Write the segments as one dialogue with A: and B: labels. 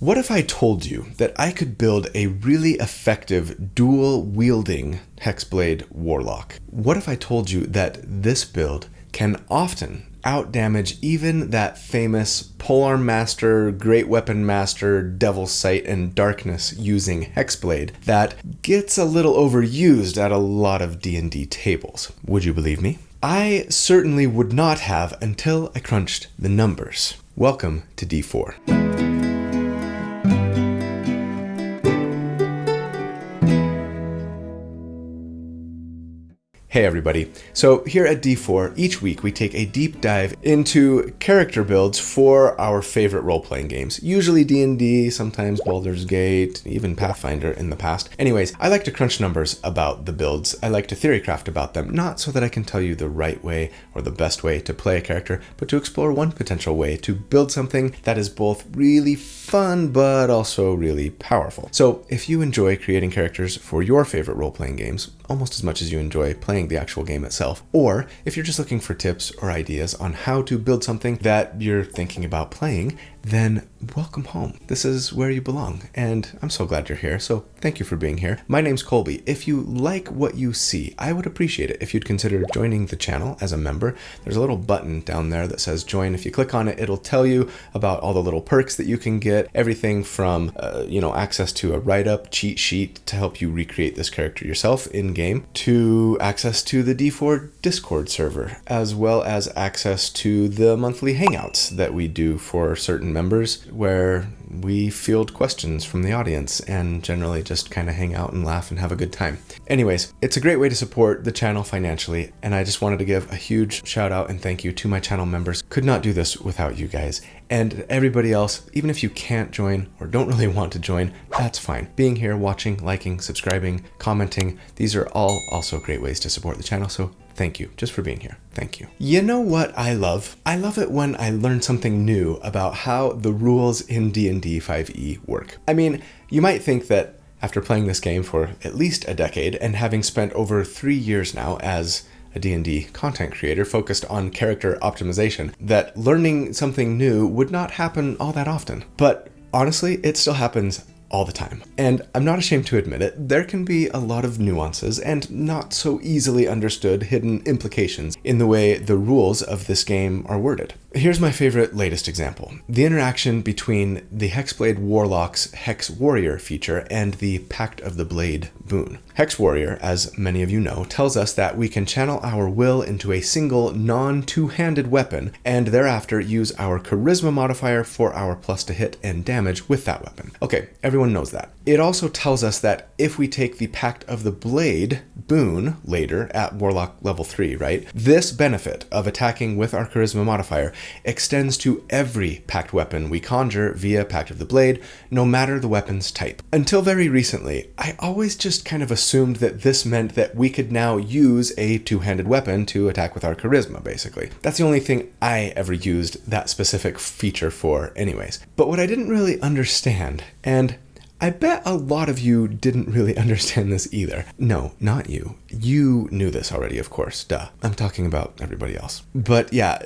A: What if I told you that I could build a really effective dual-wielding Hexblade Warlock? What if I told you that this build can often outdamage even that famous Polearm Master, Great Weapon Master, Devil's Sight, and Darkness using Hexblade that gets a little overused at a lot of D&D tables? Would you believe me? I certainly would not have until I crunched the numbers. Welcome to D4. Hey everybody. So here at D4, each week we take a deep dive into character builds for our favorite role-playing games. Usually D&D, sometimes Baldur's Gate, even Pathfinder in the past. Anyways, I like to crunch numbers about the builds. I like to theorycraft about them, not so that I can tell you the right way or the best way to play a character, but to explore one potential way to build something that is both really fun, but also really powerful. So if you enjoy creating characters for your favorite role-playing games, almost as much as you enjoy playing the actual game itself, or if you're just looking for tips or ideas on how to build something that you're thinking about playing, then welcome home. This is where you belong, and I'm so glad you're here, so thank you for being here. My name's Colby. If you like what you see, I would appreciate it if you'd consider joining the channel as a member. There's a little button down there that says join. If you click on it, it'll tell you about all the little perks that you can get, everything from access to a write-up cheat sheet to help you recreate this character yourself in-game, to access to the D4 Discord server, as well as access to the monthly hangouts that we do for certain members, where we field questions from the audience and generally just kind of hang out and laugh and have a good time. Anyways, it's a great way to support the channel financially, and I just wanted to give a huge shout out and thank you to my channel members. Could not do this without you guys. And everybody else, even if you can't join or don't really want to join, that's fine. Being here, watching, liking, subscribing, commenting, these are all also great ways to support the channel, so thank you just for being here. Thank you. You know what I love? I love it when I learn something new about how the rules in D&D 5e work. I mean, you might think that after playing this game for at least a decade and having spent over 3 years now as a D&D content creator focused on character optimization, that learning something new would not happen all that often. But honestly, it still happens all the time. And I'm not ashamed to admit it, there can be a lot of nuances and not so easily understood hidden implications in the way the rules of this game are worded. Here's my favorite latest example. The interaction between the Hexblade Warlock's Hex Warrior feature and the Pact of the Blade boon. Hex Warrior, as many of you know, tells us that we can channel our will into a single non-two-handed weapon and thereafter use our charisma modifier for our plus to hit and damage with that weapon. Okay, everyone knows that. It also tells us that if we take the Pact of the Blade boon later at Warlock level 3, right? This benefit of attacking with our charisma modifier extends to every pact weapon we conjure via Pact of the Blade, no matter the weapon's type. Until very recently, I always just kind of assumed that this meant that we could now use a two-handed weapon to attack with our charisma, basically. That's the only thing I ever used that specific feature for anyways. But what I didn't really understand, and I bet a lot of you didn't really understand this either. No, not you. You knew this already, of course, duh. I'm talking about everybody else. But yeah,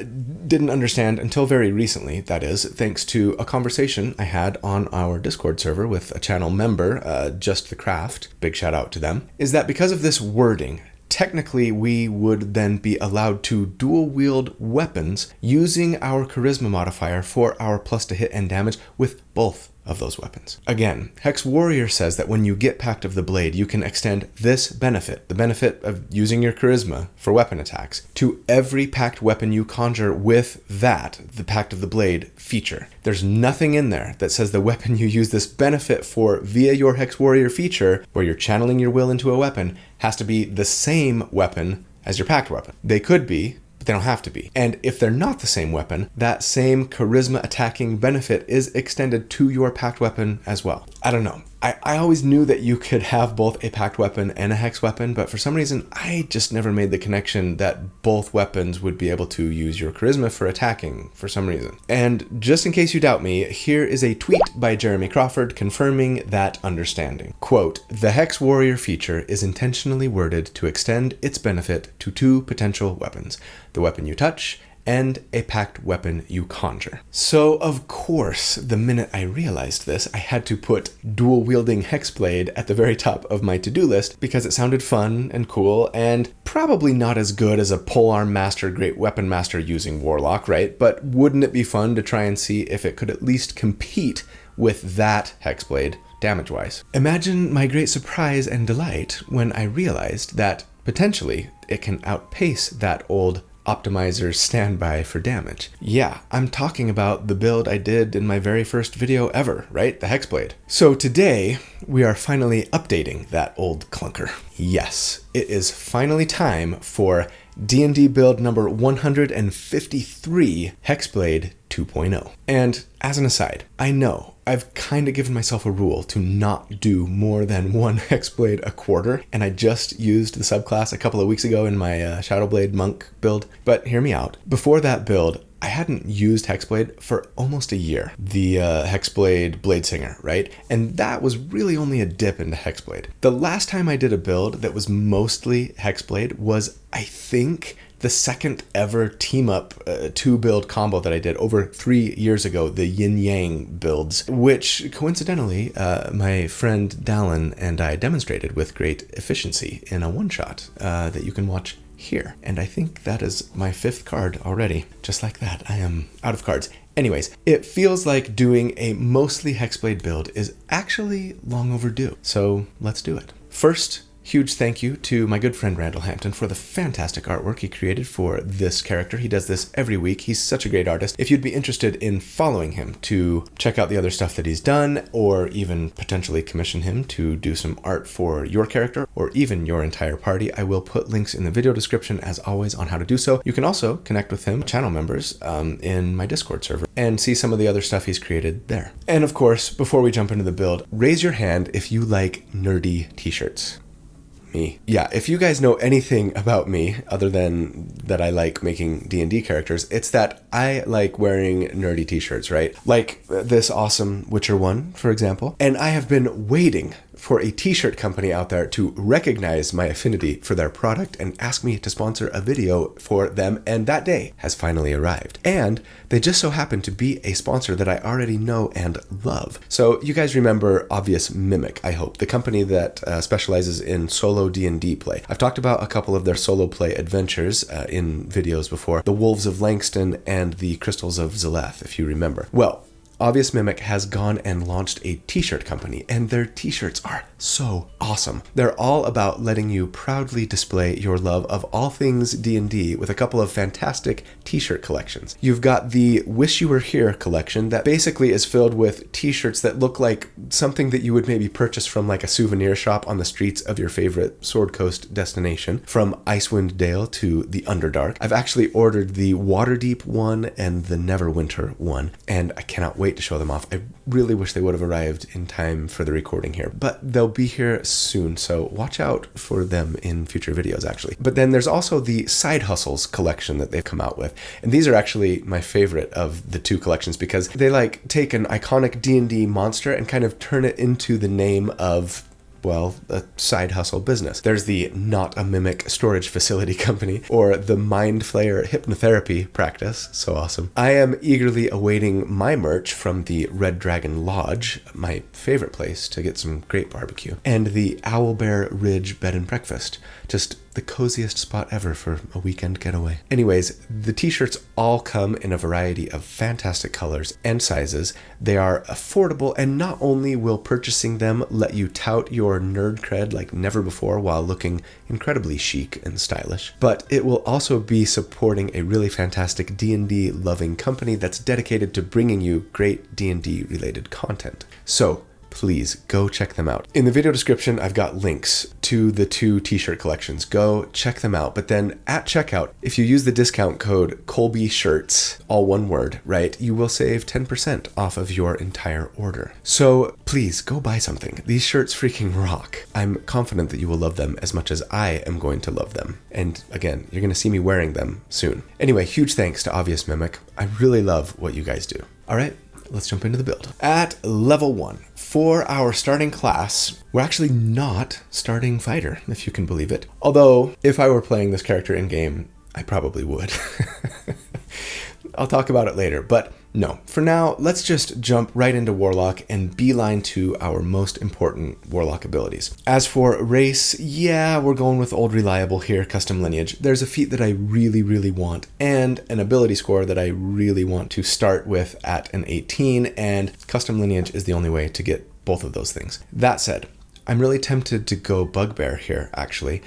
A: didn't understand until very recently, that is, thanks to a conversation I had on our Discord server with a channel member, Just the Craft, big shout out to them, is that because of this wording, technically we would then be allowed to dual wield weapons using our charisma modifier for our plus to hit and damage with both of those weapons. Again, Hex Warrior says that when you get Pact of the Blade, you can extend this benefit, the benefit of using your charisma for weapon attacks, to every pact weapon you conjure with that, the Pact of the Blade feature. There's nothing in there that says the weapon you use this benefit for via your Hex Warrior feature, where you're channeling your will into a weapon, has to be the same weapon as your pact weapon. They could be, but they don't have to be. And if they're not the same weapon, that same charisma attacking benefit is extended to your pact weapon as well. I don't know. I always knew that you could have both a pact weapon and a hex weapon, but for some reason, I just never made the connection that both weapons would be able to use your charisma for attacking for some reason. And just in case you doubt me, here is a tweet by Jeremy Crawford confirming that understanding. Quote, "The Hex Warrior feature is intentionally worded to extend its benefit to two potential weapons, the weapon you touch and a packed weapon you conjure. So of course, the minute I realized this, I had to put dual-wielding Hexblade at the very top of my to-do list because it sounded fun and cool and probably not as good as a polearm master, great weapon master using Warlock, right? But wouldn't it be fun to try and see if it could at least compete with that Hexblade damage-wise? Imagine my great surprise and delight when I realized that potentially it can outpace that old optimizer standby for damage. Yeah, I'm talking about the build I did in my very first video ever, right? The Hexblade. So today, we are finally updating that old clunker. Yes, it is finally time for D&D Build number 153, Hexblade 2.0. And as an aside, I know I've kind of given myself a rule to not do more than one Hexblade a quarter, and I just used the subclass a couple of weeks ago in my Shadowblade Monk build. But hear me out. Before that build, I hadn't used Hexblade for almost a year. The Hexblade Bladesinger, right? And that was really only a dip into Hexblade. The last time I did a build that was mostly Hexblade was, I think, the second ever team up 2-build combo that I did over 3 years ago, the Yin Yang builds, which coincidentally my friend Dallin and I demonstrated with great efficiency in a one-shot that you can watch here. And I think that is my 5th card already. Just like that, I am out of cards. Anyways, it feels like doing a mostly Hexblade build is actually long overdue. So let's do it. First, huge thank you to my good friend Randall Hampton for the fantastic artwork he created for this character. He does this every week. He's such a great artist. If you'd be interested in following him to check out the other stuff that he's done, or even potentially commission him to do some art for your character or even your entire party, I will put links in the video description as always on how to do so. You can also connect with him, channel members, in my Discord server and see some of the other stuff he's created there. And of course, before we jump into the build, raise your hand if you like nerdy t-shirts. Me. Yeah, if you guys know anything about me other than that I like making D&D characters, it's that I like wearing nerdy t-shirts, right? Like this awesome Witcher one, for example. And I have been waiting for a t-shirt company out there to recognize my affinity for their product and ask me to sponsor a video for them, and that day has finally arrived. And they just so happen to be a sponsor that I already know and love. So you guys remember Obvious Mimic, I hope, the company that specializes in solo D&D play. I've talked about a couple of their solo play adventures in videos before, the Wolves of Langston and the Crystals of Zaleth, if you remember. Well, Obvious Mimic has gone and launched a t-shirt company, and their t-shirts are so awesome. They're all about letting you proudly display your love of all things D&D with a couple of fantastic t-shirt collections. You've got the Wish You Were Here collection that basically is filled with t-shirts that look like something that you would maybe purchase from like a souvenir shop on the streets of your favorite Sword Coast destination, from Icewind Dale to the Underdark. I've actually ordered the Waterdeep one and the Neverwinter one, and I cannot wait to show them off. I really wish they would have arrived in time for the recording here, but they'll be here soon, so watch out for them in future videos actually. But then there's also the Side Hustles collection that they've come out with, and these are actually my favorite of the two collections because they like take an iconic D&D monster and kind of turn it into the name of, well, a side hustle business. There's the Not a Mimic Storage Facility Company, or the Mind Flayer Hypnotherapy Practice. So awesome. I am eagerly awaiting my merch from the Red Dragon Lodge, my favorite place to get some great barbecue, and the Owlbear Ridge Bed and Breakfast. Just the coziest spot ever for a weekend getaway. Anyways, the t-shirts all come in a variety of fantastic colors and sizes. They are affordable, and not only will purchasing them let you tout your nerd cred like never before while looking incredibly chic and stylish, but it will also be supporting a really fantastic D&D loving company that's dedicated to bringing you great D&D related content. So please go check them out. In the video description, I've got links to the two t-shirt collections. Go check them out. But then at checkout, if you use the discount code ColbyShirts, all one word, right, you will save 10% off of your entire order. So please go buy something. These shirts freaking rock. I'm confident that you will love them as much as I am going to love them. And again, you're going to see me wearing them soon. Anyway, huge thanks to Obvious Mimic. I really love what you guys do. All right, let's jump into the build. At level 1, for our starting class, we're actually not starting fighter, if you can believe it. Although, if I were playing this character in-game, I probably would. I'll talk about it later, but no. For now, let's just jump right into Warlock and beeline to our most important Warlock abilities. As for race, yeah, we're going with old reliable here, Custom Lineage. There's a feat that I really, really want, and an ability score that I really want to start with at an 18, and Custom Lineage is the only way to get both of those things. That said, I'm really tempted to go Bugbear here, actually.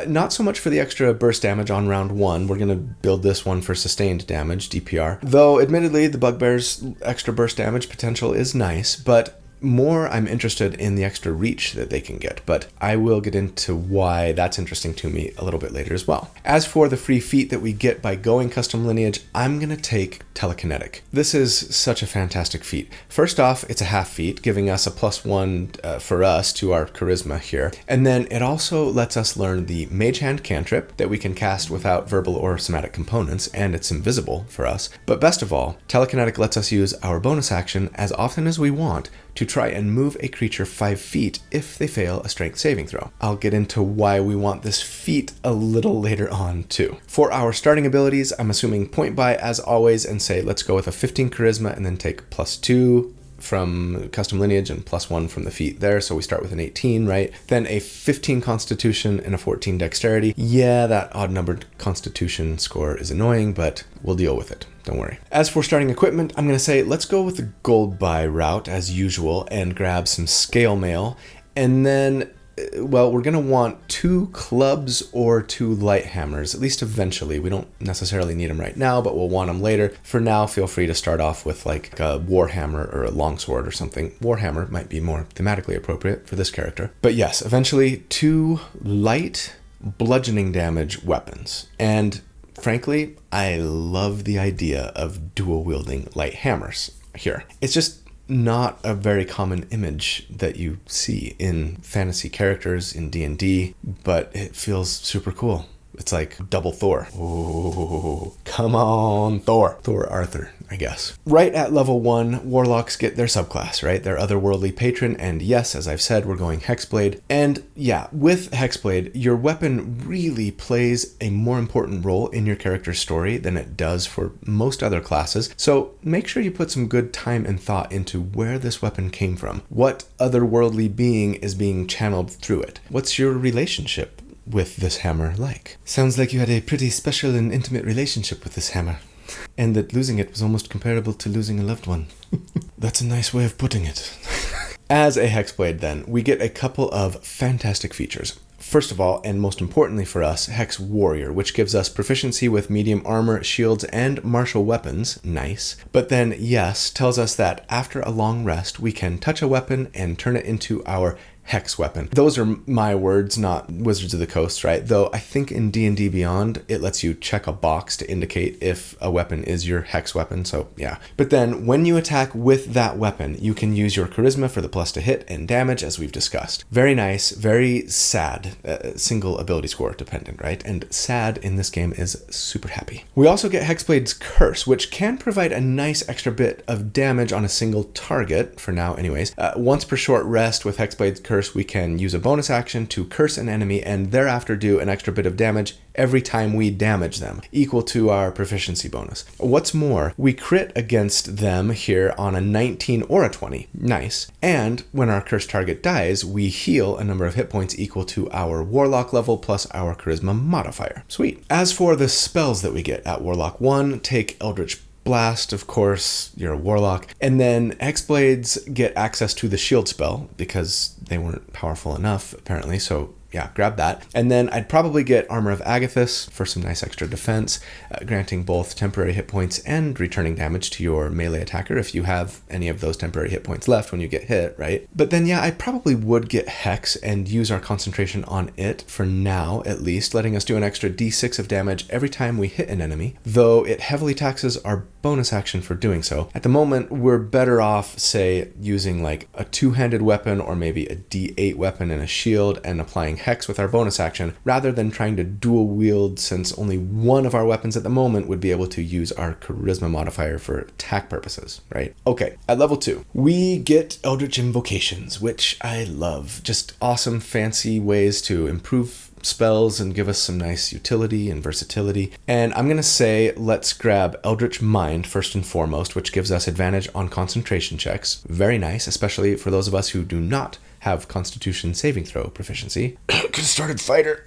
A: Not so much for the extra burst damage on round 1. We're going to build this one for sustained damage, DPR. Though, admittedly, the Bugbear's extra burst damage potential is nice, but more I'm interested in the extra reach that they can get, but I will get into why that's interesting to me a little bit later as well. As for the free feat that we get by going Custom Lineage, I'm going to take Telekinetic. This is such a fantastic feat. First off, it's a half feat, giving us a +1 for us to our charisma here. And then it also lets us learn the Mage Hand cantrip that we can cast without verbal or somatic components, and it's invisible for us. But best of all, Telekinetic lets us use our bonus action as often as we want to try and move a creature 5 feet if they fail a strength saving throw. I'll get into why we want this feat a little later on too. For our starting abilities, I'm assuming point buy as always and say let's go with a 15 charisma and then take +2 from Custom Lineage and +1 from the feat there, so we start with an 18, right? Then a 15 Constitution and a 14 Dexterity. Yeah, that odd-numbered Constitution score is annoying, but we'll deal with it. Don't worry. As for starting equipment, I'm going to say let's go with the gold buy route as usual and grab some scale mail, and then well, we're going to want 2 clubs or 2 light hammers, at least eventually. We don't necessarily need them right now, but we'll want them later. For now, feel free to start off with like a warhammer or a longsword or something. Warhammer might be more thematically appropriate for this character. But yes, eventually 2 light bludgeoning damage weapons. And frankly, I love the idea of dual-wielding light hammers here. It's just not a very common image that you see in fantasy characters in D&D, but it feels super cool. It's like double Thor. Oh, come on, Thor. Thor Arthur, I guess. Right at level 1, Warlocks get their subclass, right? Their otherworldly patron, and yes, as I've said, we're going Hexblade. And yeah, with Hexblade, your weapon really plays a more important role in your character's story than it does for most other classes. So make sure you put some good time and thought into where this weapon came from. What otherworldly being is being channeled through it? What's your relationship with this hammer like? Sounds like you had a pretty special and intimate relationship with this hammer, and that losing it was almost comparable to losing a loved one. That's a nice way of putting it. As a Hexblade then, we get a couple of fantastic features. First of all, and most importantly for us, Hex Warrior, which gives us proficiency with medium armor, shields, and martial weapons. Nice. But then, yes, tells us that after a long rest, we can touch a weapon and turn it into our Hex weapon. Those are my words, not Wizards of the Coast, right? Though I think in D&D Beyond, it lets you check a box to indicate if a weapon is your Hex weapon, so yeah. But then, when you attack with that weapon, you can use your Charisma for the plus to hit and damage, as we've discussed. Very nice, very sad, single ability score dependent, right? And sad in this game is super happy. We also get Hexblade's Curse, which can provide a nice extra bit of damage on a single target, for now anyways. Once per short rest with Hexblade's Curse, we can use a bonus action to curse an enemy and thereafter do an extra bit of damage every time we damage them, equal to our proficiency bonus. What's more, we crit against them here on a 19 or a 20. Nice. And when our cursed target dies, we heal a number of hit points equal to our Warlock level plus our Charisma modifier. Sweet. As for the spells that we get at Warlock 1, take Eldritch Blast, of course, you're a Warlock. And then Hexblades get access to the shield spell because they weren't powerful enough, apparently, so yeah, grab that. And then I'd probably get Armor of Agathis for some nice extra defense, granting both temporary hit points and returning damage to your melee attacker if you have any of those temporary hit points left when you get hit, right? But then yeah, I probably would get Hex and use our concentration on it for now, at least, letting us do an extra d6 of damage every time we hit an enemy, though it heavily taxes our bonus action for doing so. At the moment, we're better off, say, using like a two-handed weapon or maybe a d8 weapon and a shield and applying Hex with our bonus action, rather than trying to dual wield, since only one of our weapons at the moment would be able to use our Charisma modifier for attack purposes, right? Okay, at level 2, we get Eldritch Invocations, which I love. Just awesome, fancy ways to improve spells and give us some nice utility and versatility. And I'm going to say let's grab Eldritch Mind first and foremost, which gives us advantage on concentration checks. Very nice, especially for those of us who do not have Constitution saving throw proficiency. Could have started fighter.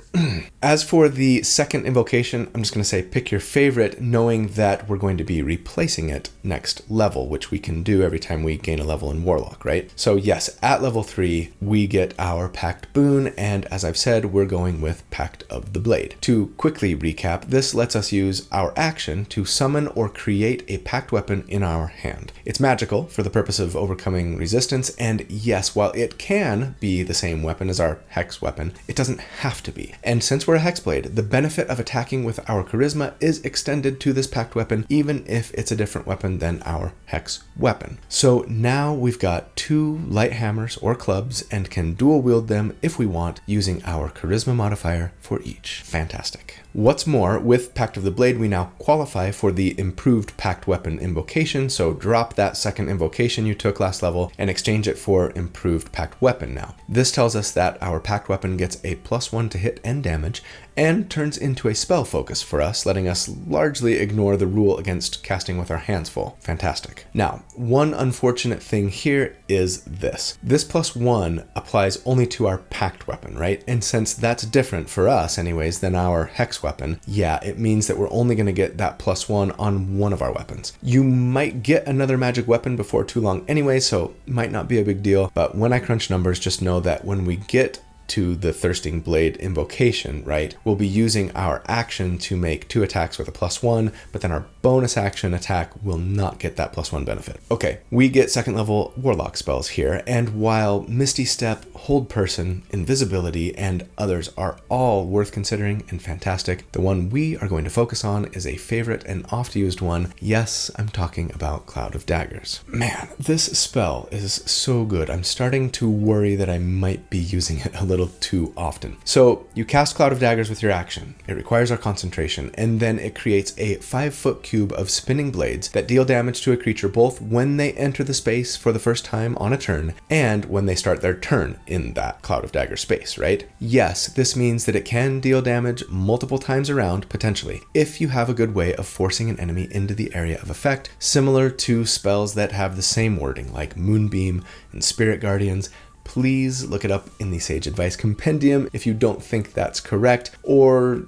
A: As for the second invocation, I'm just going to say pick your favorite, knowing that we're going to be replacing it next level, which we can do every time we gain a level in Warlock, right? So yes, at level 3, we get our Pact Boon, and as I've said, we're going with Pact of the Blade. To quickly recap, this lets us use our action to summon or create a Pact weapon in our hand. It's magical for the purpose of overcoming resistance, and yes, while it can be the same weapon as our Hex weapon, it doesn't have to be. And since we're a Hexblade, the benefit of attacking with our charisma is extended to this Pact weapon, even if it's a different weapon than our Hex weapon. So now we've got 2 light hammers or clubs and can dual wield them if we want, using our charisma modifier for each. Fantastic. What's more, with Pact of the Blade, we now qualify for the improved Pact weapon invocation, so drop that second invocation you took last level and exchange it for improved Pact weapon now. This tells us that our Pact weapon gets a +1 to hit and damage, and turns into a spell focus for us, letting us largely ignore the rule against casting with our hands full. Fantastic. Now, one unfortunate thing here is this. This +1 applies only to our Pact weapon, right? And since that's different for us anyways than our Hex weapon, yeah, it means that we're only going to get that +1 on one of our weapons. You might get another magic weapon before too long anyway, so might not be a big deal, but when I crunch numbers, just know that when we get to the Thirsting Blade invocation, right, we'll be using our action to make 2 attacks with a +1, but then our bonus action attack will not get that +1 benefit. Okay, we get 2nd level Warlock spells here, and while Misty Step, Hold Person, Invisibility, and others are all worth considering and fantastic, the one we are going to focus on is a favorite and oft-used one. Yes, I'm talking about Cloud of Daggers. Man, this spell is so good. I'm starting to worry that I might be using it a little too often. So you cast Cloud of Daggers with your action. It requires our concentration, and then it creates a 5-foot cube of spinning blades that deal damage to a creature both when they enter the space for the first time on a turn and when they start their turn in that Cloud of Dagger space, right? Yes, this means that it can deal damage multiple times around, potentially, if you have a good way of forcing an enemy into the area of effect, similar to spells that have the same wording, like Moonbeam and Spirit Guardians. Please look it up in the Sage Advice Compendium if you don't think that's correct, or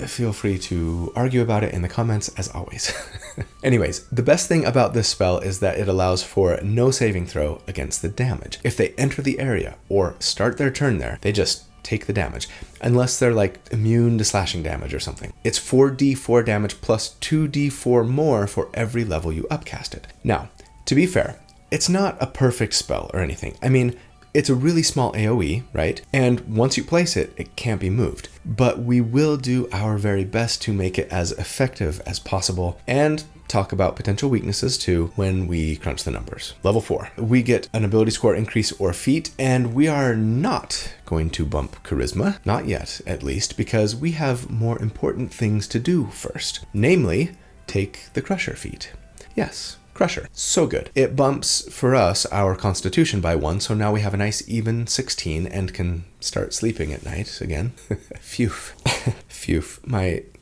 A: feel free to argue about it in the comments as always. Anyways, the best thing about this spell is that it allows for no saving throw against the damage. If they enter the area or start their turn there, they just take the damage, unless they're like immune to slashing damage or something. It's 4d4 damage plus 2d4 more for every level you upcast it. Now, to be fair, it's not a perfect spell or anything. I mean, it's a really small AoE, right? And once you place it, it can't be moved. But we will do our very best to make it as effective as possible and talk about potential weaknesses too when we crunch the numbers. Level 4, we get an ability score increase or feat, and we are not going to bump charisma, not yet at least, because we have more important things to do first, namely take the Crusher feat. Yes, Crusher. So good. It bumps for us our constitution by 1, so now we have a nice even 16 and can start sleeping at night again. Phew. Phew.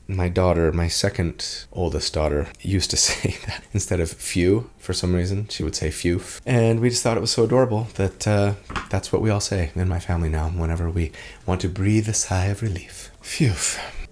A: My daughter, my second oldest daughter, used to say that instead of phew, for some reason, she would say phew. And we just thought it was so adorable that that's what we all say in my family now whenever we want to breathe a sigh of relief. Phew.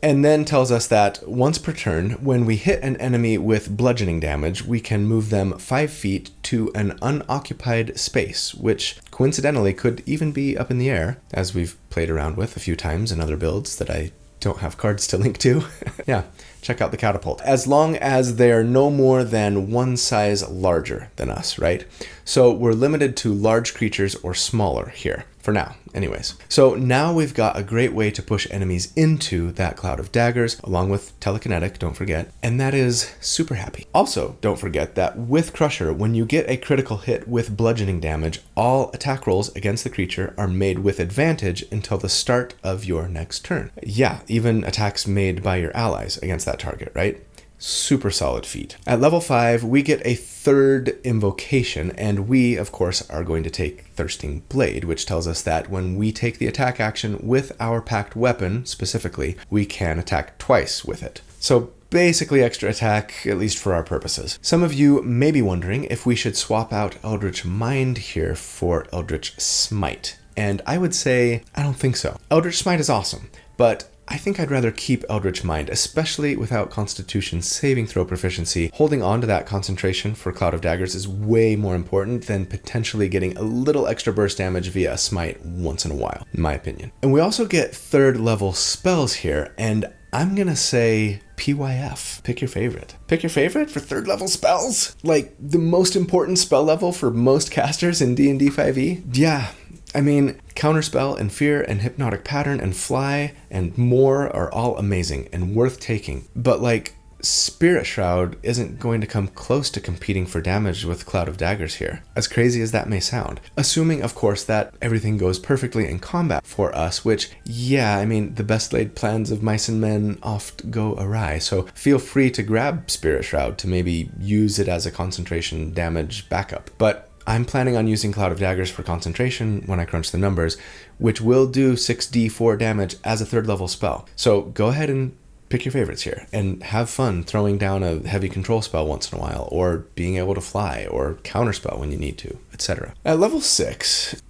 A: And then tells us that once per turn, when we hit an enemy with bludgeoning damage, we can move them 5 feet to an unoccupied space, which coincidentally could even be up in the air, as we've played around with a few times in other builds that I don't have cards to link to. Yeah, check out the catapult. As long as they are no more than 1 size larger than us, right? So we're limited to large creatures or smaller here. For now, anyways. So now we've got a great way to push enemies into that Cloud of Daggers, along with telekinetic, don't forget, and that is super happy. Also, don't forget that with Crusher, when you get a critical hit with bludgeoning damage, all attack rolls against the creature are made with advantage until the start of your next turn. Yeah, even attacks made by your allies against that target, right? Super solid feat. At level 5, we get a third invocation, and we, of course, are going to take Thirsting Blade, which tells us that when we take the attack action with our packed weapon, specifically, we can attack twice with it. So basically extra attack, at least for our purposes. Some of you may be wondering if we should swap out Eldritch Mind here for Eldritch Smite. And I would say, I don't think so. Eldritch Smite is awesome, but I think I'd rather keep Eldritch Mind, especially without Constitution saving throw proficiency. Holding on to that concentration for Cloud of Daggers is way more important than potentially getting a little extra burst damage via a Smite once in a while, in my opinion. And we also get third level spells here, and I'm gonna say PYF. Pick your favorite. Pick your favorite for third level spells? Like the most important spell level for most casters in D&D 5e? Yeah. I mean, Counterspell and Fear and Hypnotic Pattern and Fly and more are all amazing and worth taking. But like, Spirit Shroud isn't going to come close to competing for damage with Cloud of Daggers here, as crazy as that may sound. Assuming, of course, that everything goes perfectly in combat for us, which, yeah, I mean, the best laid plans of mice and men oft go awry, so feel free to grab Spirit Shroud to maybe use it as a concentration damage backup. But I'm planning on using Cloud of Daggers for concentration when I crunch the numbers, which will do 6d4 damage as a third level spell. So go ahead and pick your favorites here and have fun throwing down a heavy control spell once in a while, or being able to fly, or counterspell when you need to, etc. At level 6,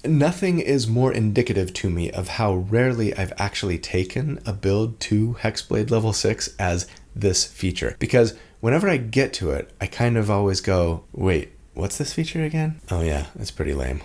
A: nothing is more indicative to me of how rarely I've actually taken a build to Hexblade level 6 as this feature. Because whenever I get to it, I kind of always go, wait, what's this feature again? Oh yeah, it's pretty lame.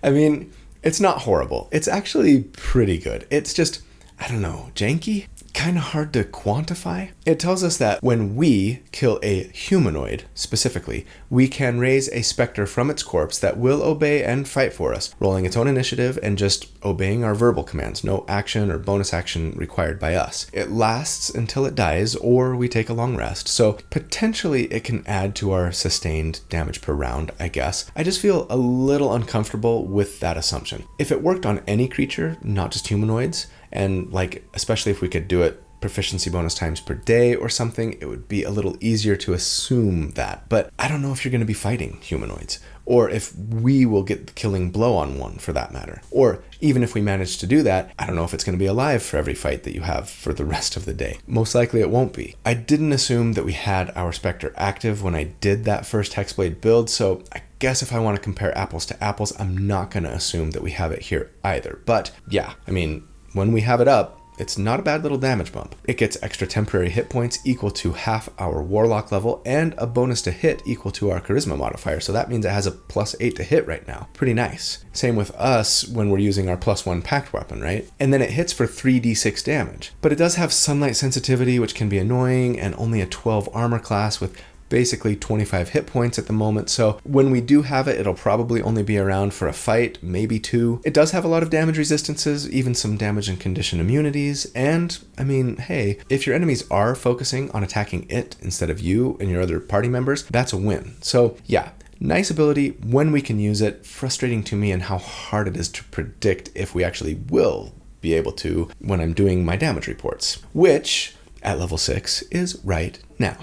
A: I mean, it's not horrible. It's actually pretty good. It's just, I don't know, janky? Kind of hard to quantify. It tells us that when we kill a humanoid, specifically, we can raise a specter from its corpse that will obey and fight for us, rolling its own initiative and just obeying our verbal commands. No action or bonus action required by us. It lasts until it dies, or we take a long rest, so potentially it can add to our sustained damage per round, I guess. I just feel a little uncomfortable with that assumption. If it worked on any creature, not just humanoids, and like, especially if we could do it proficiency bonus times per day or something, it would be a little easier to assume that. But I don't know if you're going to be fighting humanoids, or if we will get the killing blow on one for that matter. Or even if we manage to do that, I don't know if it's going to be alive for every fight that you have for the rest of the day. Most likely it won't be. I didn't assume that we had our Spectre active when I did that first Hexblade build, so I guess if I want to compare apples to apples, I'm not going to assume that we have it here either. But yeah, I mean, when we have it up, it's not a bad little damage bump. It gets extra temporary hit points equal to half our Warlock level and a bonus to hit equal to our Charisma modifier. So that means it has a +8 to hit right now. Pretty nice. Same with us when we're using our +1 packed weapon, right? And then it hits for 3d6 damage. But it does have sunlight sensitivity, which can be annoying, and only a 12 armor class with basically 25 hit points at the moment, so when we do have it, it'll probably only be around for a fight, maybe 2. It does have a lot of damage resistances, even some damage and condition immunities, and I mean, hey, if your enemies are focusing on attacking it instead of you and your other party members, that's a win. So yeah, nice ability when we can use it. Frustrating to me in how hard it is to predict if we actually will be able to when I'm doing my damage reports, which at level 6 is right now.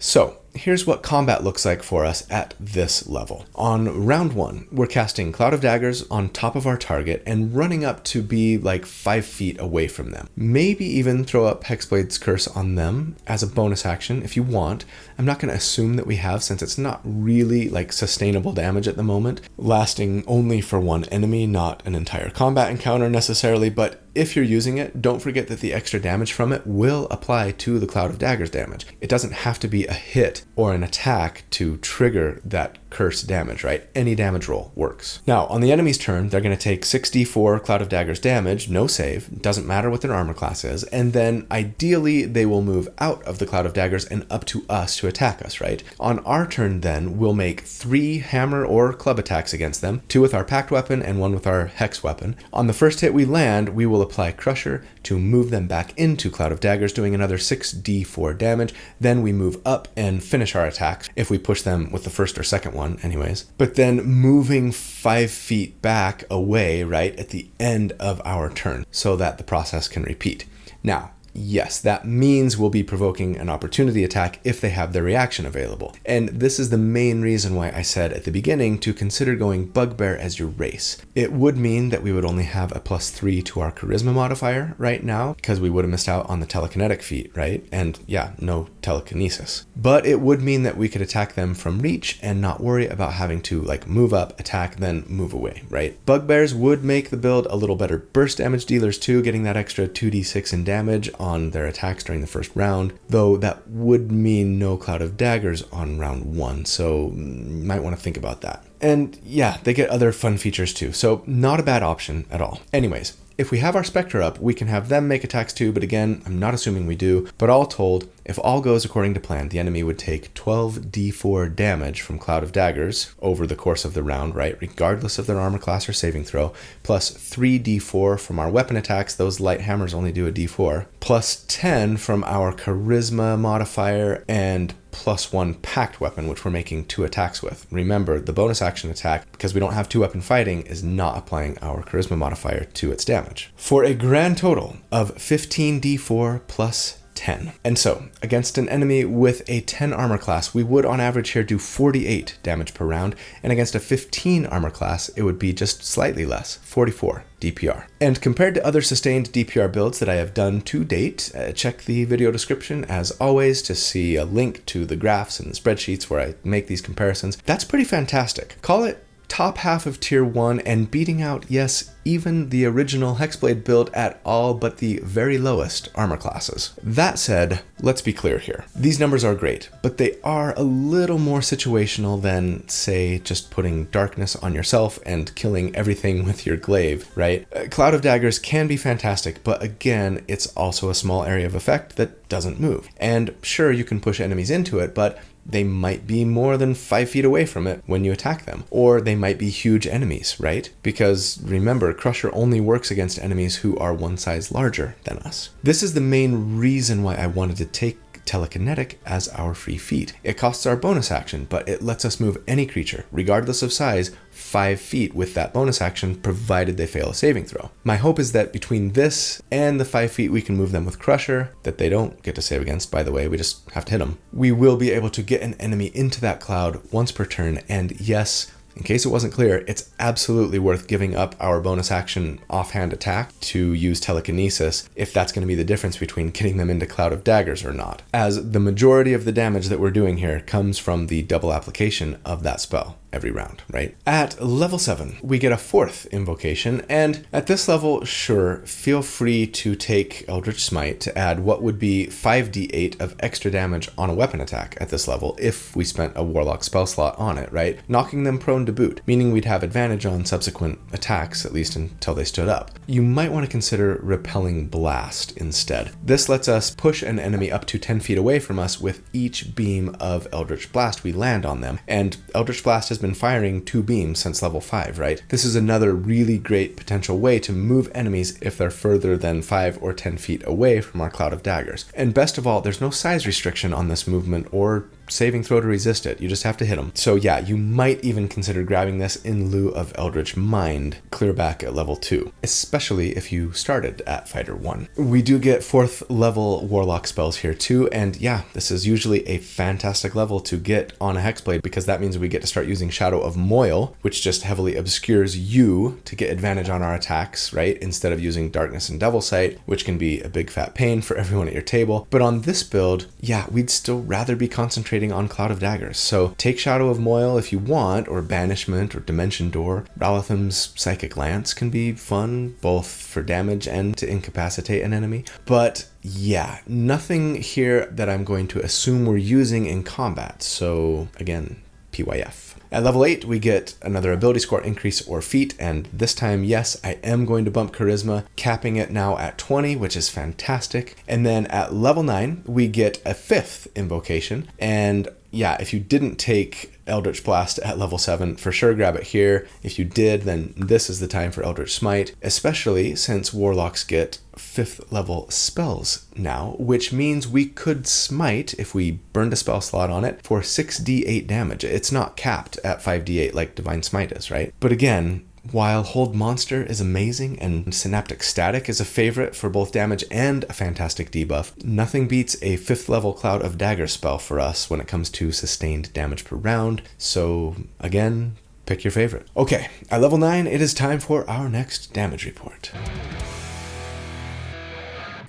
A: So here's what combat looks like for us at this level. On round 1, we're casting Cloud of Daggers on top of our target and running up to be like 5 feet away from them. Maybe even throw up Hexblade's Curse on them as a bonus action if you want. I'm not going to assume that we have, since it's not really like sustainable damage at the moment, lasting only for one enemy, not an entire combat encounter necessarily, but if you're using it, don't forget that the extra damage from it will apply to the Cloud of Daggers damage. It doesn't have to be a hit or an attack to trigger that curse damage, right? Any damage roll works. Now, on the enemy's turn, they're going to take 6d4 Cloud of Daggers damage, no save, doesn't matter what their armor class is, and then ideally they will move out of the Cloud of Daggers and up to us to attack us, right? On our turn then, we'll make 3 hammer or club attacks against them, 2 with our packed weapon and 1 with our hex weapon. On the first hit we land, we will apply Crusher to move them back into Cloud of Daggers, doing another 6d4 damage. Then we move up and finish our attacks if we push them with the first or second one anyways. But then moving 5 feet back away, right, at the end of our turn so that the process can repeat. Now, yes, that means we'll be provoking an opportunity attack if they have their reaction available. And this is the main reason why I said at the beginning to consider going Bugbear as your race. It would mean that we would only have a +3 to our charisma modifier right now, because we would have missed out on the telekinetic feat, right? And yeah, no telekinesis. But it would mean that we could attack them from reach and not worry about having to like move up, attack, then move away, right? Bugbears would make the build a little better burst damage dealers too, getting that extra 2d6 in damage on their attacks during the first round, though that would mean no Cloud of Daggers on round 1, so might want to think about that. And yeah, they get other fun features too, so not a bad option at all. Anyways, if we have our Spectre up, we can have them make attacks too, but again, I'm not assuming we do. But all told, if all goes according to plan, the enemy would take 12d4 damage from Cloud of Daggers over the course of the round, right? Regardless of their armor class or saving throw, plus 3d4 from our weapon attacks, those light hammers only do a d4, plus 10 from our charisma modifier, and +1 packed weapon, which we're making 2 attacks with. Remember, the bonus action attack, because we don't have 2-weapon fighting, is not applying our charisma modifier to its damage. For a grand total of 15d4 plus 10. And so, against an enemy with a 10 armor class, we would on average here do 48 damage per round, and against a 15 armor class, it would be just slightly less, 44 DPR. And compared to other sustained DPR builds that I have done to date, check the video description as always to see a link to the graphs and the spreadsheets where I make these comparisons. That's pretty fantastic. Call it top half of tier 1 and beating out, yes, even the original Hexblade build at all but the very lowest armor classes. That said, let's be clear here. These numbers are great, but they are a little more situational than, say, just putting darkness on yourself and killing everything with your glaive, right? Cloud of Daggers can be fantastic, but again, it's also a small area of effect that doesn't move. And sure, you can push enemies into it, but they might be more than 5 feet away from it when you attack them. Or they might be huge enemies, right? Because remember, Crusher only works against enemies who are one size larger than us. This is the main reason why I wanted to take telekinetic as our free feat. It costs our bonus action, but it lets us move any creature, regardless of size, 5 feet with that bonus action, provided they fail a saving throw. My hope is that between this and the 5 feet we can move them with Crusher, that they don't get to save against, by the way, we just have to hit them. We will be able to get an enemy into that cloud once per turn, and yes, in case it wasn't clear, it's absolutely worth giving up our bonus action offhand attack to use telekinesis if that's going to be the difference between getting them into Cloud of Daggers or not, as the majority of the damage that we're doing here comes from the double application of that spell every round, right? At level 7, we get a 4th invocation, and at this level, sure, feel free to take Eldritch Smite to add what would be 5d8 of extra damage on a weapon attack at this level if we spent a Warlock spell slot on it, right? Knocking them prone to boot, meaning we'd have advantage on subsequent attacks, at least until they stood up. You might want to consider Repelling Blast instead. This lets us push an enemy up to 10 feet away from us with each beam of Eldritch Blast we land on them, and Eldritch Blast has been firing 2 beams since level 5, right? This is another really great potential way to move enemies if they're further than 5 or 10 feet away from our Cloud of Daggers. And best of all, there's no size restriction on this movement or saving throw to resist it. You just have to hit them. So yeah, you might even consider grabbing this in lieu of Eldritch Mind clear back at level 2, especially if you started at Fighter 1. We do get 4th level Warlock spells here too, and yeah, this is usually a fantastic level to get on a Hexblade because that means we get to start using Shadow of Moil, which just heavily obscures you to get advantage on our attacks, right? Instead of using Darkness and Devil Sight, which can be a big fat pain for everyone at your table. But on this build, yeah, we'd still rather be concentrating on Cloud of Daggers. So take Shadow of Moil if you want, or Banishment, or Dimension Door. Ralatham's Psychic Lance can be fun, both for damage and to incapacitate an enemy. But yeah, nothing here that I'm going to assume we're using in combat. So again, PYF. At level 8, we get another ability score increase or feat, and this time, yes, I am going to bump Charisma, capping it now at 20, which is fantastic. And then at level 9, we get a 5th invocation, and yeah, if you didn't take Eldritch Blast at level 7, for sure grab it here. If you did, then this is the time for Eldritch Smite, especially since Warlocks get 5th level spells now, which means we could smite, if we burned a spell slot on it, for 6d8 damage. It's not capped at 5d8 like Divine Smite is, right? But again, While Hold Monster is amazing and Synaptic Static is a favorite for both damage and a fantastic debuff, nothing beats a 5th level Cloud of Daggers spell for us when it comes to sustained damage per round. So again, pick your favorite. Okay, at level 9, it is time for our next damage report.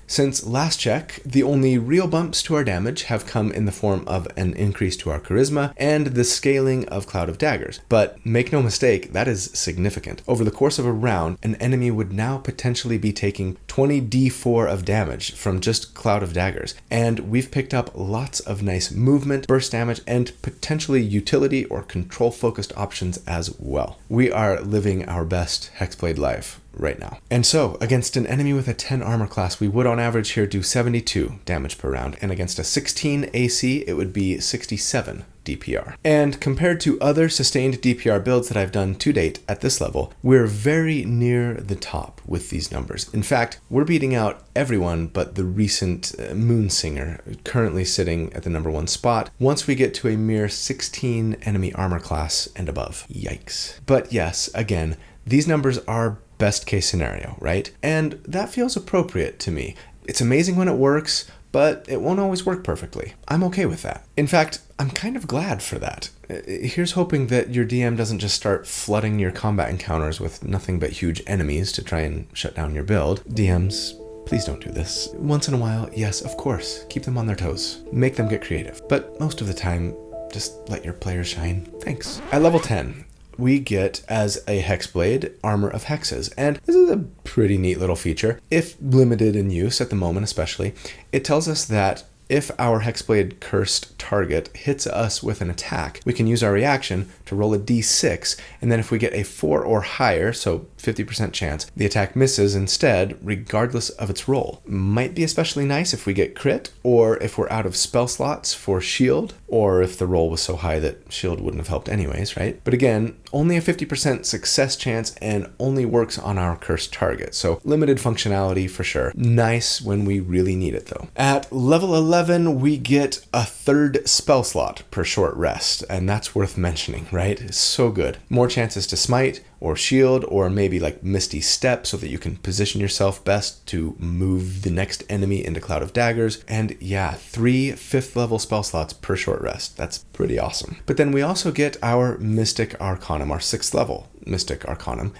A: Since last check, the only real bumps to our damage have come in the form of an increase to our charisma and the scaling of Cloud of Daggers. But make no mistake, that is significant. Over the course of a round, an enemy would now potentially be taking 20d4 of damage from just Cloud of Daggers. And we've picked up lots of nice movement, burst damage, and potentially utility or control-focused options as well. We are living our best Hexblade life right now. And so, against an enemy with a 10 armor class, we would on average here do 72 damage per round, and against a 16 AC, it would be 67 DPR. And compared to other sustained DPR builds that I've done to date at this level, we're very near the top with these numbers. In fact, we're beating out everyone but the recent Moonsinger, currently sitting at the number 1 spot, once we get to a mere 16 enemy armor class and above. Yikes. But yes, again, these numbers are best case scenario, right? And that feels appropriate to me. It's amazing when it works, but it won't always work perfectly. I'm okay with that. In fact, I'm kind of glad for that. Here's hoping that your DM doesn't just start flooding your combat encounters with nothing but huge enemies to try and shut down your build. DMs, please don't do this. Once in a while, yes, of course, keep them on their toes. Make them get creative. But most of the time, just let your players shine. Thanks. At level 10, we get as a Hexblade Armor of Hexes, and this is a pretty neat little feature. If limited in use at the moment especially, it tells us that if our Hexblade cursed target hits us with an attack, we can use our reaction to roll a d6, and then if we get a 4 or higher, so 50% chance, the attack misses instead, regardless of its roll. Might be especially nice if we get crit, or if we're out of spell slots for shield, or if the roll was so high that shield wouldn't have helped anyways, right? But again, only a 50% success chance and only works on our cursed target, so limited functionality for sure. Nice when we really need it though. At level 11, we get a 3rd spell slot per short rest, and that's worth mentioning, right? It's so good. More chances to smite, or shield, or maybe like Misty Step so that you can position yourself best to move the next enemy into Cloud of Daggers. And yeah, 3 5th level spell slots per short rest. That's pretty awesome. But then we also get our Mystic Arcanum, our 6th level Mystic Arcanum.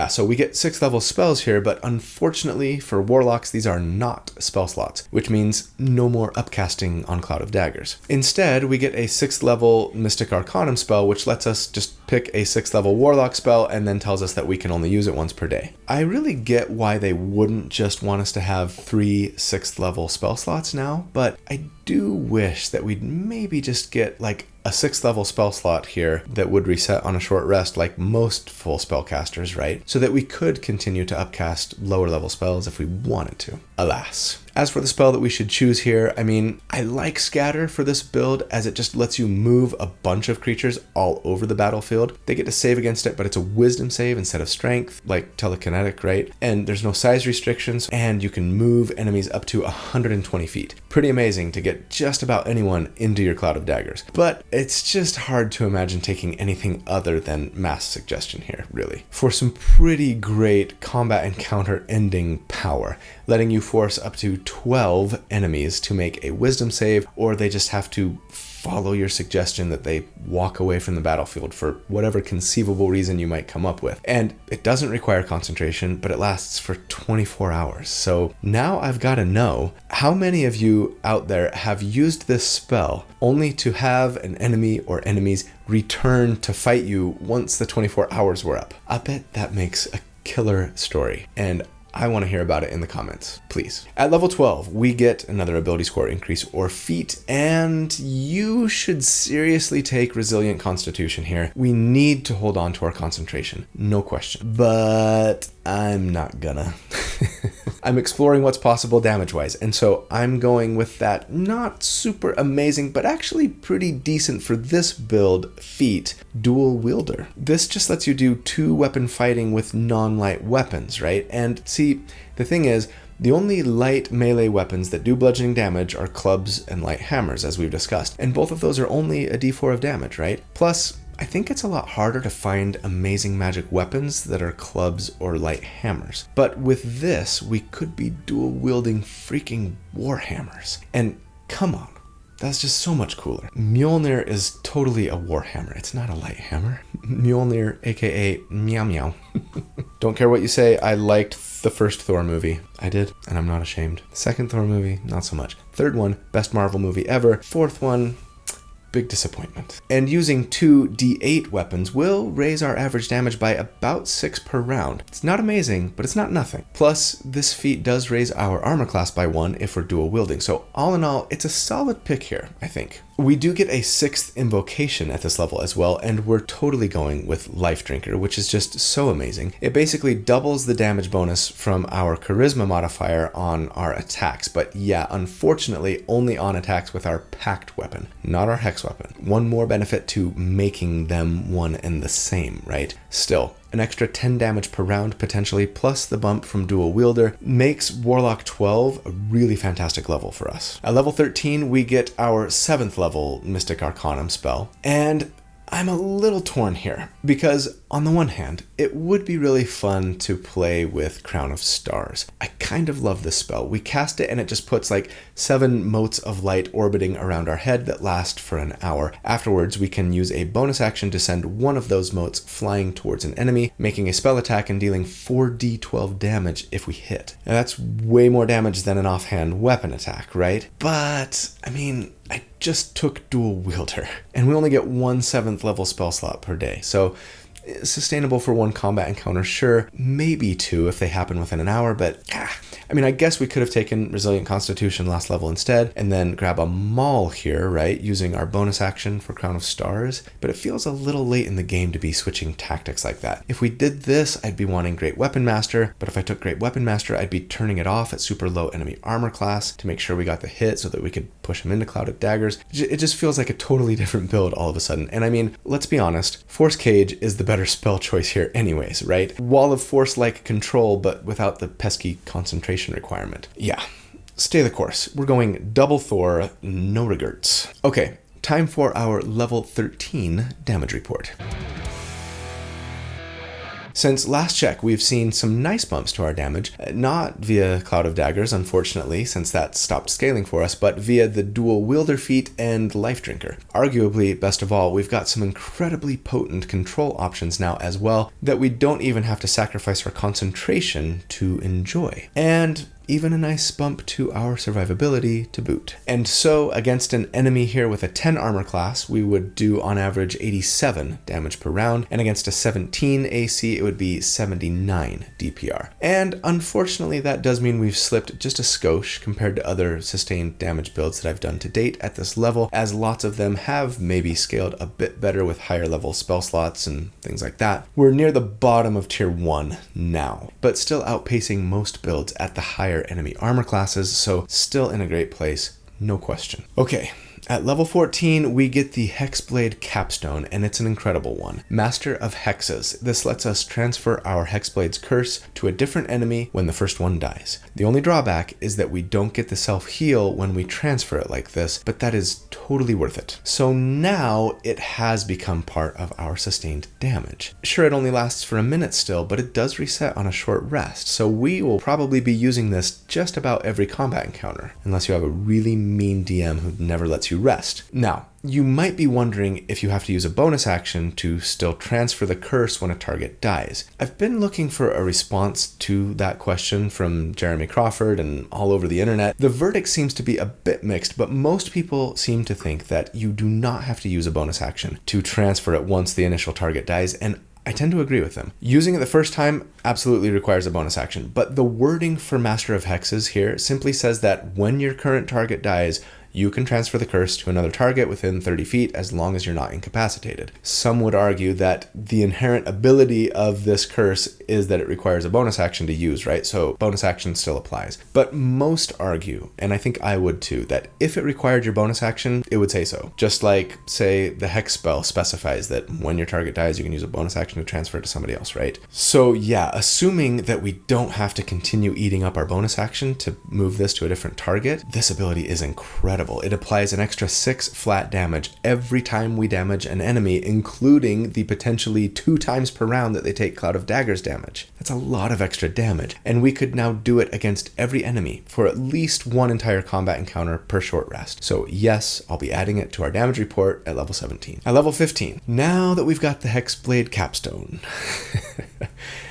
A: So we get 6th level spells here, but unfortunately for Warlocks, these are not spell slots, which means no more upcasting on Cloud of Daggers. Instead, we get a 6th level Mystic Arcanum spell, which lets us just pick a 6th level Warlock spell and then tells us that we can only use it once per day. I really get why they wouldn't just want us to have 3 6th level spell slots now, but I do wish that we'd maybe just get like a 6th level spell slot here that would reset on a short rest like most full spellcasters, right? So that we could continue to upcast lower level spells if we wanted to. Alas. As for the spell that we should choose here, I mean, I like Scatter for this build as it just lets you move a bunch of creatures all over the battlefield. They get to save against it, but it's a wisdom save instead of strength, like telekinetic, right? And there's no size restrictions, and you can move enemies up to 120 feet. Pretty amazing to get just about anyone into your Cloud of Daggers. But it's just hard to imagine taking anything other than Mass Suggestion here, really. For some pretty great combat encounter ending power, letting you force up to 12 enemies to make a wisdom save, or they just have to follow your suggestion that they walk away from the battlefield for whatever conceivable reason you might come up with. And it doesn't require concentration, but it lasts for 24 hours. So now I've got to know how many of you out there have used this spell only to have an enemy or enemies return to fight you once the 24 hours were up. I bet that makes a killer story, and I want to hear about it in the comments, please. At level 12, we get another ability score increase or feat, and you should seriously take Resilient Constitution here. We need to hold on to our concentration, no question. But I'm not gonna. I'm exploring what's possible damage-wise, and so I'm going with that not super amazing, but actually pretty decent for this build feat, Dual Wielder. This just lets you do 2 weapon fighting with non-light weapons, right? And see, the thing is, the only light melee weapons that do bludgeoning damage are clubs and light hammers, as we've discussed, and both of those are only a d4 of damage, right? Plus, I think it's a lot harder to find amazing magic weapons that are clubs or light hammers. But with this, we could be dual-wielding freaking warhammers. And come on, that's just so much cooler. Mjolnir is totally a warhammer. It's not a light hammer. Mjolnir, aka meow meow. Don't care what you say, I liked the first Thor movie. I did, and I'm not ashamed. Second Thor movie, not so much. Third one, best Marvel movie ever. Fourth one, big disappointment. And using 2 D8 weapons will raise our average damage by about 6 per round. It's not amazing, but it's not nothing. Plus, this feat does raise our armor class by 1 if we're dual wielding. So all in all, it's a solid pick here, I think. We do get a 6th invocation at this level as well, and we're totally going with Life Drinker, which is just so amazing. It basically doubles the damage bonus from our charisma modifier on our attacks, but yeah, unfortunately only on attacks with our pact weapon, not our hex weapon. One more benefit to making them one and the same, right? Still, an extra 10 damage per round potentially, plus the bump from dual wielder, makes Warlock 12 a really fantastic level for us. At level 13, we get our 7th level Mystic Arcanum spell, and I'm a little torn here, because on the one hand, it would be really fun to play with Crown of Stars. I kind of love this spell. We cast it and it just puts like 7 motes of light orbiting around our head that last for an hour. Afterwards, we can use a bonus action to send one of those motes flying towards an enemy, making a spell attack and dealing 4d12 damage if we hit. Now that's way more damage than an offhand weapon attack, right? But, I mean, I just took dual wielder, and we only get 1 7th level spell slot per day, so sustainable for 1 combat encounter, sure, maybe 2 if they happen within an hour, but I mean, I guess we could have taken Resilient Constitution last level instead, and then grab a Maul here, right, using our bonus action for Crown of Stars, but it feels a little late in the game to be switching tactics like that. If we did this, I'd be wanting Great Weapon Master, but if I took Great Weapon Master, I'd be turning it off at super low enemy armor class to make sure we got the hit so that we could push him into Clouded Daggers. It just feels like a totally different build all of a sudden, and I mean, let's be honest, Force Cage is the better spell choice here anyways, right? Wall of Force-like control, but without the pesky concentration requirement. Yeah, stay the course. We're going double Thor, no regrets. Okay, time for our level 13 damage report. Since last check, we've seen some nice bumps to our damage, not via Cloud of Daggers, unfortunately, since that stopped scaling for us, but via the dual wielder feat and Life Drinker. Arguably, best of all, we've got some incredibly potent control options now as well that we don't even have to sacrifice our concentration to enjoy. And even a nice bump to our survivability to boot. And so against an enemy here with a 10 armor class, we would do on average 87 damage per round, and against a 17 AC, it would be 79 DPR. And unfortunately, that does mean we've slipped just a skosh compared to other sustained damage builds that I've done to date at this level, as lots of them have maybe scaled a bit better with higher level spell slots and things like that. We're near the bottom of tier 1 now, but still outpacing most builds at the higher enemy armor classes, so still in a great place, no question. Okay, at level 14, we get the Hexblade Capstone, and it's an incredible one. Master of Hexes. This lets us transfer our Hexblade's curse to a different enemy when the first one dies. The only drawback is that we don't get the self-heal when we transfer it like this, but that is totally worth it. So now it has become part of our sustained damage. Sure, it only lasts for a minute still, but it does reset on a short rest, so we will probably be using this just about every combat encounter, unless you have a really mean DM who never lets you rest. Now, you might be wondering if you have to use a bonus action to still transfer the curse when a target dies. I've been looking for a response to that question from Jeremy Crawford and all over the internet. The verdict seems to be a bit mixed, but most people seem to think that you do not have to use a bonus action to transfer it once the initial target dies, and I tend to agree with them. Using it the first time absolutely requires a bonus action, but the wording for Master of Hexes here simply says that when your current target dies, you can transfer the curse to another target within 30 feet as long as you're not incapacitated. Some would argue that the inherent ability of this curse is that it requires a bonus action to use, right? So bonus action still applies. But most argue, and I think I would too, that if it required your bonus action, it would say so. Just like, say, the Hex spell specifies that when your target dies, you can use a bonus action to transfer it to somebody else, right? So yeah, assuming that we don't have to continue eating up our bonus action to move this to a different target, this ability is incredible incredible. It applies an extra 6 flat damage every time we damage an enemy, including the potentially 2 times per round that they take Cloud of Daggers damage. That's a lot of extra damage, and we could now do it against every enemy for at least one entire combat encounter per short rest. So yes, I'll be adding it to our damage report at level 17. At level 15, now that we've got the Hexblade capstone,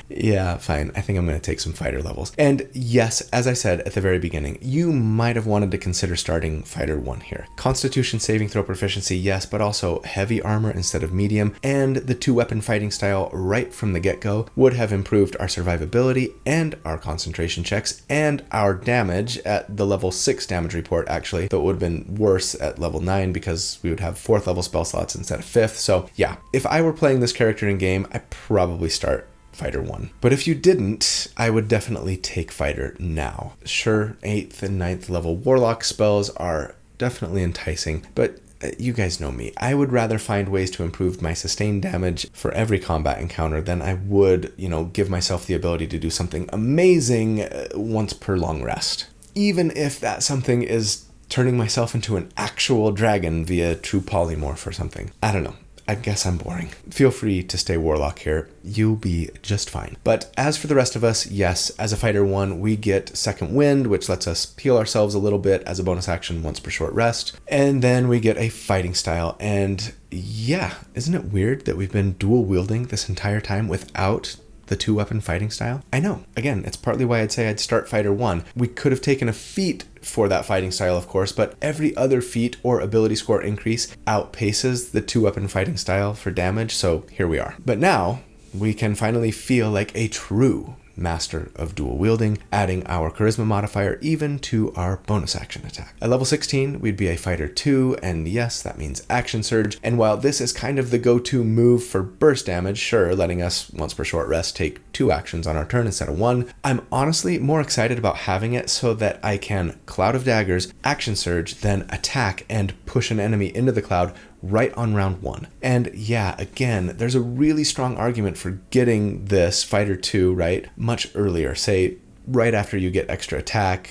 A: yeah, fine. I think I'm going to take some fighter levels. And yes, as I said at the very beginning, you might have wanted to consider starting fighter 1 here. Constitution saving throw proficiency, yes, but also heavy armor instead of medium, and the 2-weapon fighting style right from the get-go would have improved our survivability and our concentration checks and our damage at the level 6 damage report, actually, though it would have been worse at level 9 because we would have 4th level spell slots instead of 5th. So yeah, if I were playing this character in game, I'd probably start fighter 1. But if you didn't, I would definitely take fighter now. Sure, 8th and 9th level warlock spells are definitely enticing, but you guys know me. I would rather find ways to improve my sustained damage for every combat encounter than I would, give myself the ability to do something amazing once per long rest. Even if that something is turning myself into an actual dragon via true polymorph or something. I don't know. I guess I'm boring. Feel free to stay Warlock here. You'll be just fine. But as for the rest of us, yes, as a Fighter 1, we get Second Wind, which lets us heal ourselves a little bit as a bonus action once per short rest. And then we get a fighting style. And yeah, isn't it weird that we've been dual wielding this entire time without the 2-weapon fighting style? I know. Again, it's partly why I'd say I'd start Fighter 1. We could have taken a feat for that fighting style, of course, but every other feat or ability score increase outpaces the 2-weapon fighting style for damage, so here we are. But now, we can finally feel like a true master of dual wielding, adding our charisma modifier even to our bonus action attack. At level 16, we'd be a fighter 2, and yes, that means action surge. And while this is kind of the go-to move for burst damage, sure, letting us once per short rest take 2 actions on our turn instead of 1, I'm honestly more excited about having it so that I can Cloud of Daggers, action surge, then attack and push an enemy into the cloud right on round 1. And yeah, again, there's a really strong argument for getting this Fighter 2, right, much earlier, say right after you get extra attack,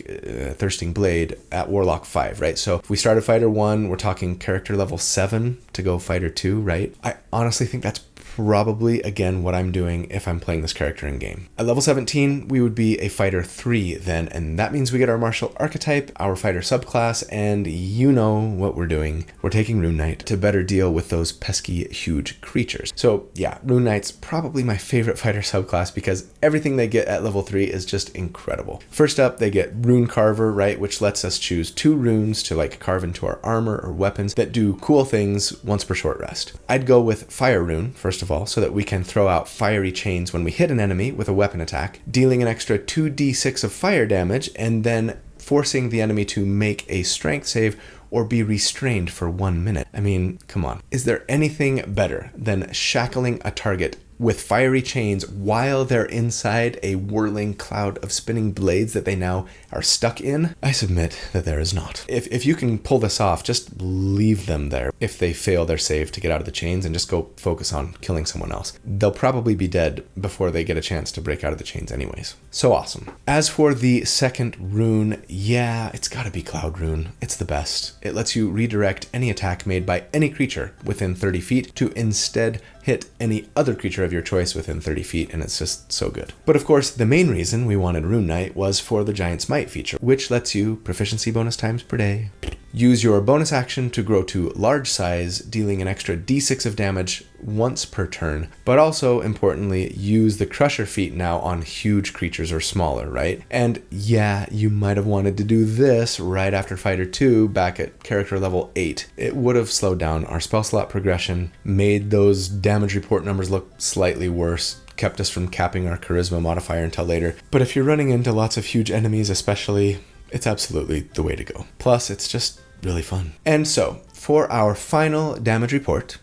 A: Thirsting Blade at Warlock 5, right? So if we started Fighter 1, we're talking character level 7 to go Fighter 2, right? I honestly think that's probably, again, what I'm doing if I'm playing this character in game. At level 17, we would be a Fighter 3 then, and that means we get our Martial Archetype, our Fighter subclass, and you know what we're doing. We're taking Rune Knight to better deal with those pesky, huge creatures. So yeah, Rune Knight's probably my favorite Fighter subclass because everything they get at level 3 is just incredible. First up, they get Rune Carver, right, which lets us choose 2 runes to carve into our armor or weapons that do cool things once per short rest. I'd go with Fire Rune, first of all, so that we can throw out fiery chains when we hit an enemy with a weapon attack, dealing an extra 2d6 of fire damage, and then forcing the enemy to make a strength save or be restrained for 1 minute. I mean, come on. Is there anything better than shackling a target with fiery chains while they're inside a whirling cloud of spinning blades that they now are stuck in? I submit that there is not. If you can pull this off, just leave them there if they fail their save to get out of the chains and just go focus on killing someone else. They'll probably be dead before they get a chance to break out of the chains anyways. So awesome. As for the second rune, yeah, it's gotta be Cloud Rune. It's the best. It lets you redirect any attack made by any creature within 30 feet to instead hit any other creature of your choice within 30 feet, and it's just so good. But of course, the main reason we wanted Rune Knight was for the Giant Smite feature, which lets you proficiency bonus times per day. Use your bonus action to grow to large size, dealing an extra d6 of damage once per turn, but also, importantly, use the Crusher feat now on huge creatures or smaller, right? And yeah, you might have wanted to do this right after Fighter 2 back at character level 8. It would have slowed down our spell slot progression, made those damage report numbers look slightly worse, kept us from capping our charisma modifier until later. But if you're running into lots of huge enemies especially, it's absolutely the way to go. Plus, it's just really fun. And so, for our final damage report,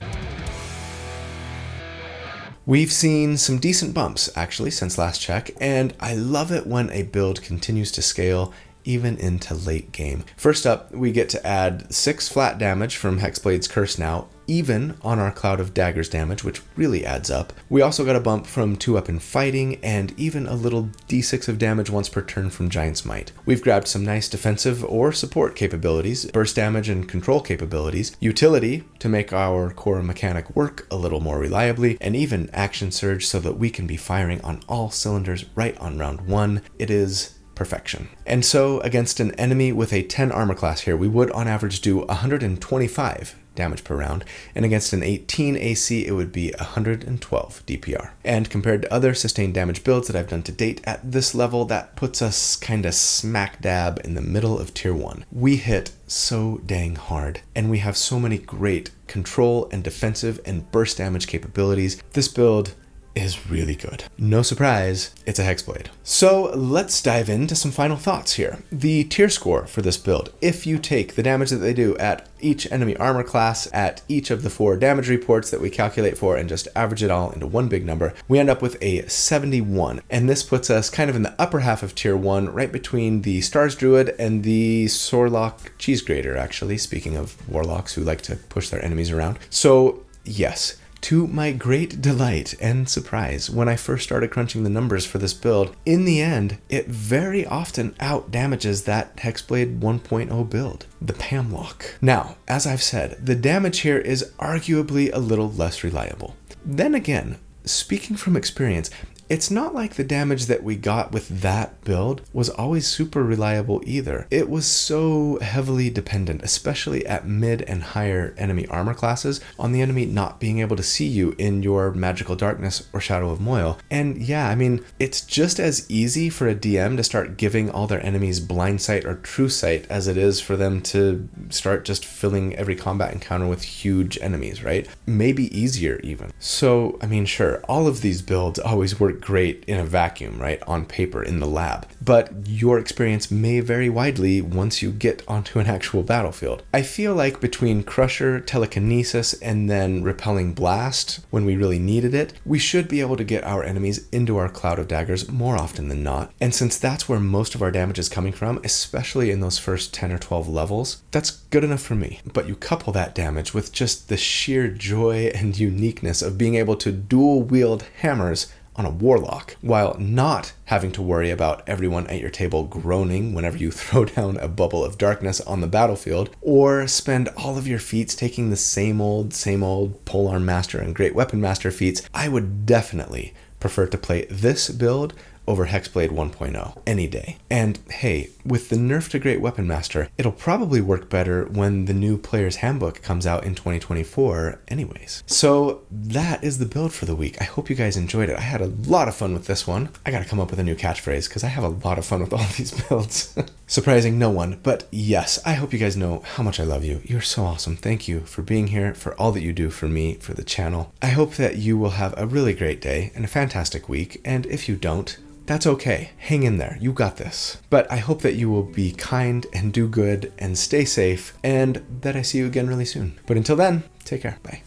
A: we've seen some decent bumps, actually, since last check, and I love it when a build continues to scale even into late game. First up, we get to add 6 flat damage from Hexblade's Curse now, even on our Cloud of Daggers damage, which really adds up. We also got a bump from 2-up in fighting, and even a little d6 of damage once per turn from Giant's Might. We've grabbed some nice defensive or support capabilities, burst damage and control capabilities, utility to make our core mechanic work a little more reliably, and even action surge so that we can be firing on all cylinders right on round 1. It is perfection. And so against an enemy with a 10 armor class here, we would on average do 125 damage per round, and against an 18 AC it would be 112 DPR. And compared to other sustained damage builds that I've done to date at this level, that puts us kinda smack dab in the middle of tier 1. We hit so dang hard, and we have so many great control and defensive and burst damage capabilities. This build is really good. No surprise, it's a Hexblade. So let's dive into some final thoughts here. The tier score for this build, if you take the damage that they do at each enemy armor class, at each of the 4 damage reports that we calculate for, and just average it all into one big number, we end up with a 71. And this puts us kind of in the upper half of tier 1, right between the Stars Druid and the Sorlock Cheese Grater, actually, speaking of warlocks who like to push their enemies around. So yes, to my great delight and surprise, when I first started crunching the numbers for this build, in the end, it very often out damages that Hexblade 1.0 build, the Pamlock. Now, as I've said, the damage here is arguably a little less reliable. Then again, speaking from experience, it's not like the damage that we got with that build was always super reliable either. It was so heavily dependent, especially at mid and higher enemy armor classes, on the enemy not being able to see you in your Magical Darkness or Shadow of Moyle. And yeah, I mean, it's just as easy for a DM to start giving all their enemies blind sight or true sight as it is for them to start just filling every combat encounter with huge enemies, right? Maybe easier even. So, I mean, sure, all of these builds always work great in a vacuum, right, on paper in the lab, but your experience may vary widely once you get onto an actual battlefield. I feel like between Crusher, Telekinesis, and then Repelling Blast, when we really needed it, we should be able to get our enemies into our Cloud of Daggers more often than not. And since that's where most of our damage is coming from, especially in those first 10 or 12 levels, that's good enough for me. But you couple that damage with just the sheer joy and uniqueness of being able to dual wield hammers on a warlock, while not having to worry about everyone at your table groaning whenever you throw down a bubble of darkness on the battlefield, or spend all of your feats taking the same old Polearm Master and Great Weapon Master feats, I would definitely prefer to play this build over Hexblade 1.0 any day. And hey, with the nerf to Great Weapon Master, it'll probably work better when the new Player's Handbook comes out in 2024 anyways. So that is the build for the week. I hope you guys enjoyed it. I had a lot of fun with this one. I gotta come up with a new catchphrase because I have a lot of fun with all these builds. Surprising no one, but yes, I hope you guys know how much I love you. You're so awesome. Thank you for being here, for all that you do for me, for the channel. I hope that you will have a really great day and a fantastic week, and if you don't, that's okay. Hang in there. You got this. But I hope that you will be kind and do good and stay safe, and that I see you again really soon. But until then, take care. Bye.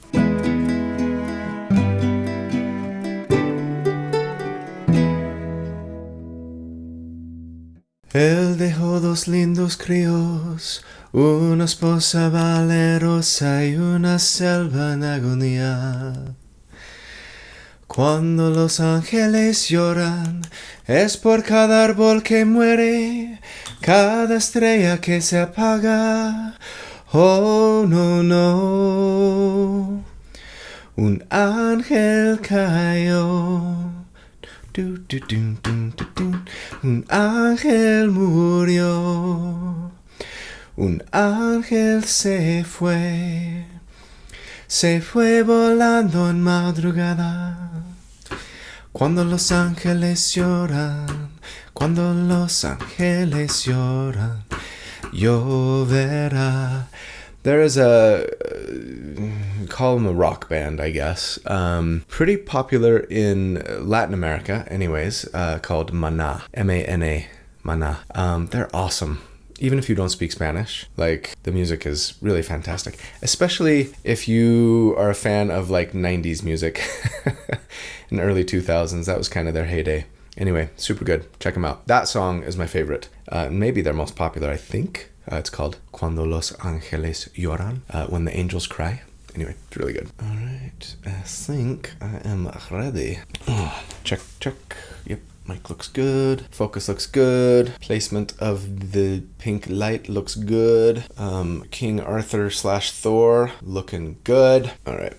A: Él dejó dos lindos críos, una esposa valerosa y una selva en agonía. Cuando los ángeles lloran, es por cada árbol que muere, cada estrella que se apaga. Oh, no, no. Un ángel cayó. Du, du, du, du, du, du. Un ángel murió. Un ángel se fue volando en madrugada. Cuando los ángeles lloran, cuando los ángeles lloran, lloverá. There is call them a rock band, I guess. Pretty popular in Latin America, anyways, called Maná. M-A-N-A, Maná. They're awesome. Even if you don't speak Spanish, like, the music is really fantastic. Especially if you are a fan of, like, 90s music. In the early 2000s, that was kind of their heyday. Anyway, super good. Check them out. That song is my favorite. Maybe their most popular, I think. It's called Cuando los ángeles lloran, when the angels cry. Anyway, it's really good. All right, I think I am ready. Check. Yep, mic looks good. Focus looks good. Placement of the pink light looks good. King Arthur / Thor looking good. All right.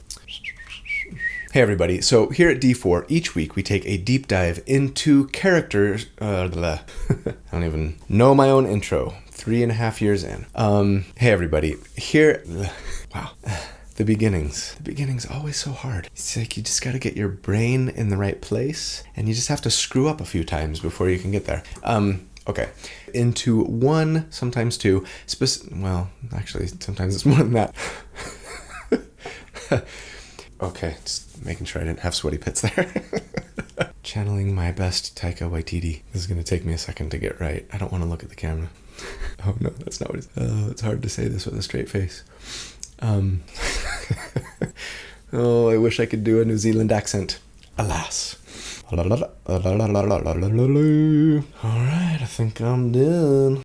A: Hey everybody, so here at D4, each week we take a deep dive into characters, I don't even know my own intro, 3.5 years in. Hey everybody, here, wow, the beginnings always so hard. It's like you just gotta get your brain in the right place, and you just have to screw up a few times before you can get there. Okay, into one, sometimes two, well, actually, sometimes it's more than that. Okay, just making sure I didn't have sweaty pits there. Channeling my best Taika Waititi. This is going to take me a second to get right. I don't want to look at the camera. Oh no, that's not what it's... Oh, it's hard to say this with a straight face. Oh, I wish I could do a New Zealand accent. Alas. Alright, I think I'm done.